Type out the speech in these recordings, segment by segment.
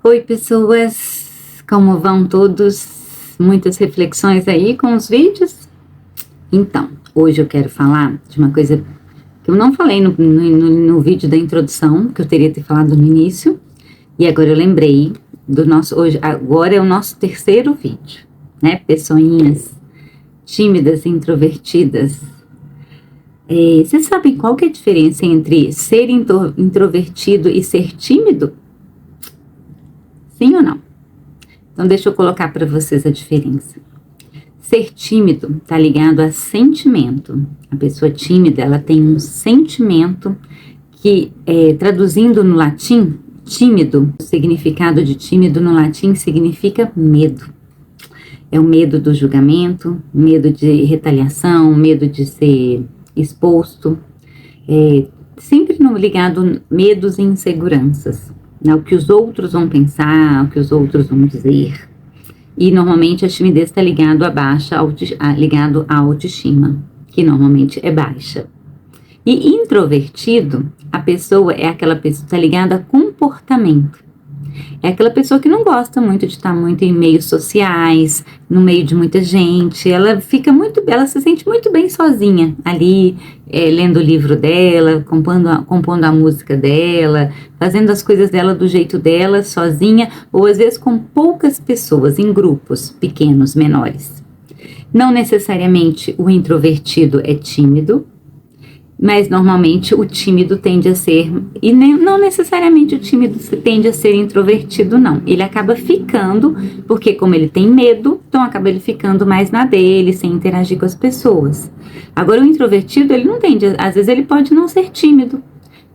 Oi, pessoas, como vão todos? Muitas reflexões aí com os vídeos? Então, hoje eu quero falar de uma coisa que eu não falei no vídeo da introdução, que eu teria que ter falado no início, e agora eu lembrei do nosso, agora é o nosso terceiro vídeo, né? Pessoinhas tímidas, introvertidas. Vocês sabem qual que é a diferença entre ser introvertido e ser tímido? Sim ou não? Então deixa eu colocar para vocês a diferença. Ser tímido está ligado a sentimento. A pessoa tímida, ela tem um sentimento que, traduzindo no latim, tímido, o significado de tímido no latim significa medo. É o medo do julgamento, medo de retaliação, medo de ser exposto, sempre ligado a medos e inseguranças. O que os outros vão pensar, o que os outros vão dizer. E normalmente a timidez está ligado ligado à autoestima, que normalmente é baixa. E introvertido, a pessoa é aquela pessoa que está ligada a comportamento. É aquela pessoa que não gosta muito de estar muito em meios sociais, no meio de muita gente. Ela se sente muito bem sozinha ali, lendo o livro dela, compondo a música dela, fazendo as coisas dela do jeito dela, sozinha, ou às vezes com poucas pessoas, em grupos pequenos, menores. Não necessariamente o introvertido é tímido, mas normalmente o tímido tende a ser, e não necessariamente o tímido tende a ser introvertido, não. Ele acaba ficando, porque como ele tem medo, então acaba ele ficando mais na dele, sem interagir com as pessoas. Agora o introvertido, ele não tende, às vezes ele pode não ser tímido.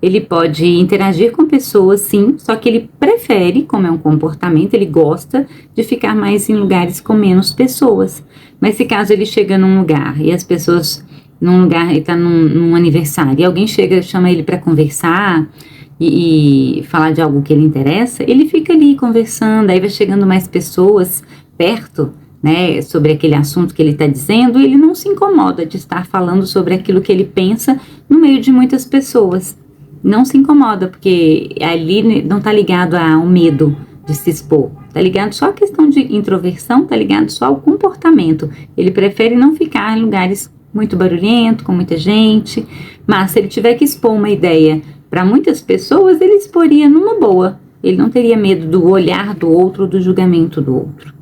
Ele pode interagir com pessoas, sim, só que ele prefere, como é um comportamento, ele gosta de ficar mais em lugares com menos pessoas. Mas se caso ele chega num lugar e as pessoas... ele está num aniversário e alguém chama ele para conversar e falar de algo que ele interessa, ele fica ali conversando, aí vai chegando mais pessoas perto, né, sobre aquele assunto que ele está dizendo, e ele não se incomoda de estar falando sobre aquilo que ele pensa no meio de muitas pessoas. Não se incomoda, porque ali não está ligado ao medo de se expor, está ligado só à questão de introversão, está ligado só ao comportamento. Ele prefere não ficar em lugares muito barulhento, com muita gente, mas se ele tiver que expor uma ideia para muitas pessoas, ele exporia numa boa. Ele não teria medo do olhar do outro, do julgamento do outro.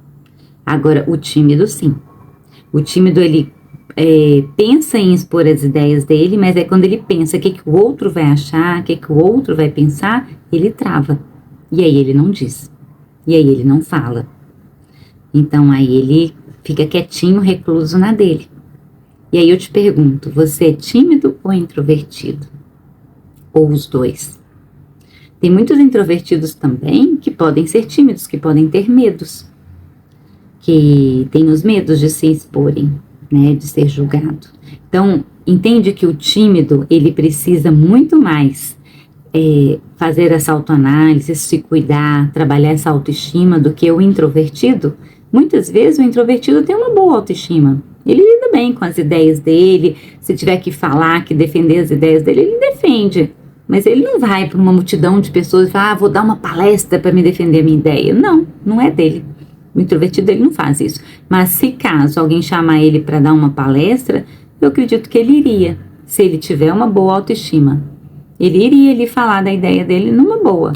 Agora, o tímido, sim. O tímido, ele pensa em expor as ideias dele, mas quando ele pensa o que o outro vai achar, o que o outro vai pensar, ele trava. E aí ele não diz. E aí ele não fala. Então, aí ele fica quietinho, recluso na dele. E aí eu te pergunto, você é tímido ou introvertido? Ou os dois? Tem muitos introvertidos também que podem ser tímidos, que podem ter medos. Que têm os medos de se exporem, né, de ser julgado. Então, entende que o tímido, ele precisa muito mais fazer essa autoanálise, se cuidar, trabalhar essa autoestima do que o introvertido. Muitas vezes o introvertido tem uma boa autoestima. Ele lida bem com as ideias dele, se tiver que falar, que defender as ideias dele, ele defende. Mas ele não vai para uma multidão de pessoas e fala, vou dar uma palestra para me defender a minha ideia. Não, não é dele. O introvertido, ele não faz isso. Mas se caso alguém chamar ele para dar uma palestra, eu acredito que ele iria, se ele tiver uma boa autoestima. Ele iria ali falar da ideia dele numa boa.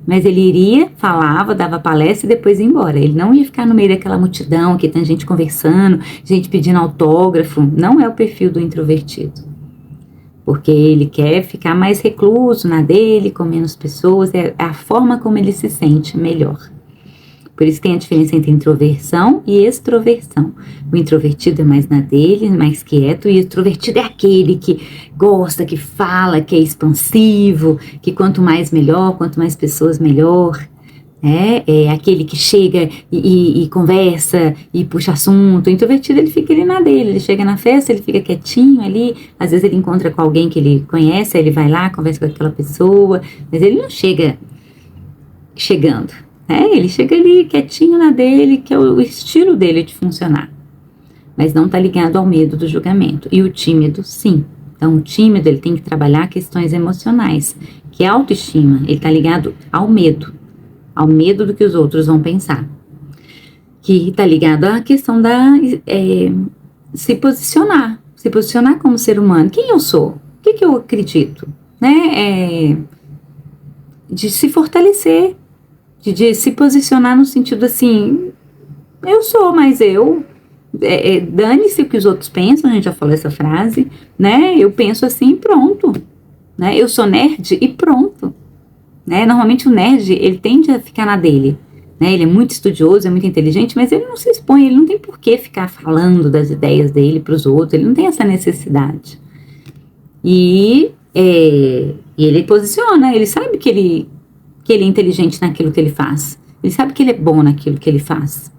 Mas ele iria, falava, dava palestra e depois ia embora. Ele não ia ficar no meio daquela multidão que tem gente conversando, gente pedindo autógrafo. Não é o perfil do introvertido. Porque ele quer ficar mais recluso na dele, com menos pessoas. É a forma como ele se sente melhor. Por isso tem a diferença entre introversão e extroversão. O introvertido é mais na dele, mais quieto, e o extrovertido é aquele que gosta, que fala, que é expansivo, que quanto mais melhor, quanto mais pessoas melhor. É aquele que chega e conversa e puxa assunto. O introvertido, ele fica ali na dele, ele chega na festa, ele fica quietinho ali, às vezes ele encontra com alguém que ele conhece, aí ele vai lá, conversa com aquela pessoa, mas ele não chega chegando. Ele chega ali quietinho na dele, que é o estilo dele de funcionar. Mas não está ligado ao medo do julgamento. E o tímido, sim. Então, o tímido, ele tem que trabalhar questões emocionais, que é a autoestima. Ele está ligado ao medo. ao medo do que os outros vão pensar. Que está ligado à questão da se posicionar como ser humano. Quem eu sou? O que eu acredito? Né? De se fortalecer, de se posicionar no sentido assim, eu sou, mas dane-se o que os outros pensam, a gente já falou essa frase, né? Eu penso assim e pronto, né? Eu sou nerd e pronto, né? Normalmente o nerd, ele tende a ficar na dele, né? Ele é muito estudioso, é muito inteligente, mas ele não se expõe, ele não tem por que ficar falando das ideias dele para os outros, ele não tem essa necessidade. E ele posiciona, ele sabe que ele é inteligente naquilo que ele faz, ele sabe que ele é bom naquilo que ele faz.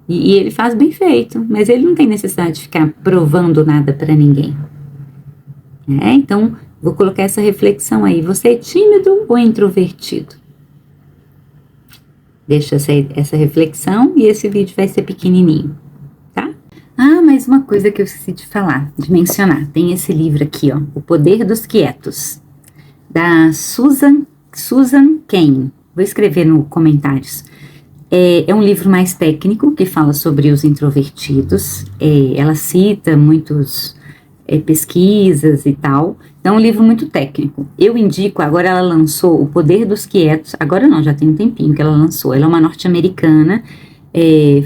E ele faz bem feito, mas ele não tem necessidade de ficar provando nada para ninguém. Então, vou colocar essa reflexão aí. Você é tímido ou introvertido? Deixa essa reflexão e esse vídeo vai ser pequenininho, tá? Mais uma coisa que eu esqueci de falar, de mencionar. Tem esse livro aqui, ó, O Poder dos Quietos, da Susan Cain. Vou escrever nos comentários. É um livro mais técnico que fala sobre os introvertidos. Ela cita muitas pesquisas e tal. Então é um livro muito técnico. Eu indico, agora ela lançou O Poder dos Quietos. Agora não, já tem um tempinho que ela lançou. Ela é uma norte-americana,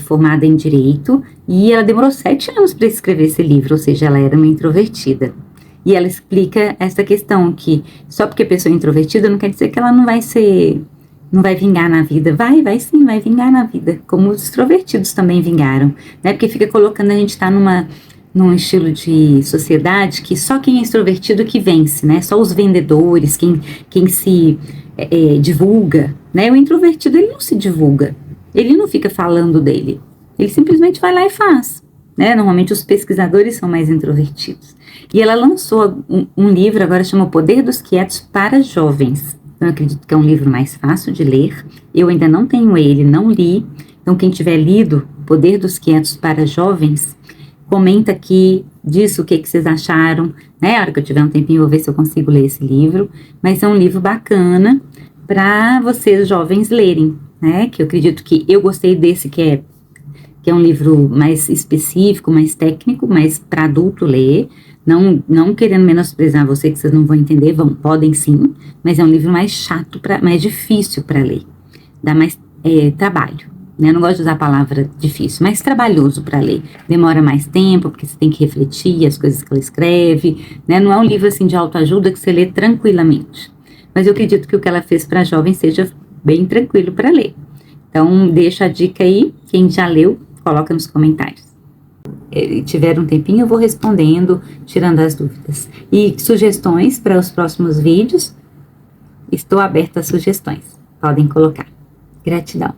formada em Direito. E ela demorou 7 anos para escrever esse livro, ou seja, ela era uma introvertida. E ela explica essa questão que só porque a pessoa é introvertida não quer dizer que ela não vai vingar na vida. Vai sim, vai vingar na vida, como os extrovertidos também vingaram, né? Porque fica colocando, a gente tá num estilo de sociedade que só quem é extrovertido que vence, né? Só os vendedores, quem se divulga, né? O introvertido, ele não se divulga, ele não fica falando dele, ele simplesmente vai lá e faz, né? Normalmente os pesquisadores são mais introvertidos. E ela lançou um livro, agora chama O Poder dos Quietos para Jovens. Então, eu acredito que é um livro mais fácil de ler. Eu ainda não tenho ele, não li. Então, quem tiver lido O Poder dos Quietos para Jovens, comenta aqui, diz o que vocês acharam, né? A hora que eu tiver um tempinho, eu vou ver se eu consigo ler esse livro. Mas é um livro bacana para vocês jovens lerem, né? Que eu acredito que eu gostei desse, que é um livro mais específico, mais técnico, mas para adulto ler. Não querendo menosprezar você, que vocês não vão entender, podem sim, mas é um livro mais chato, mais difícil para ler, dá mais trabalho, né? Eu não gosto de usar a palavra difícil, mais trabalhoso para ler, demora mais tempo, porque você tem que refletir as coisas que ela escreve, né? Não é um livro assim de autoajuda que você lê tranquilamente, mas eu acredito que o que ela fez para jovens seja bem tranquilo para ler. Então, deixa a dica aí, quem já leu, coloca nos comentários. Tiver um tempinho, eu vou respondendo, tirando as dúvidas. E sugestões para os próximos vídeos, estou aberta a sugestões. Podem colocar. Gratidão.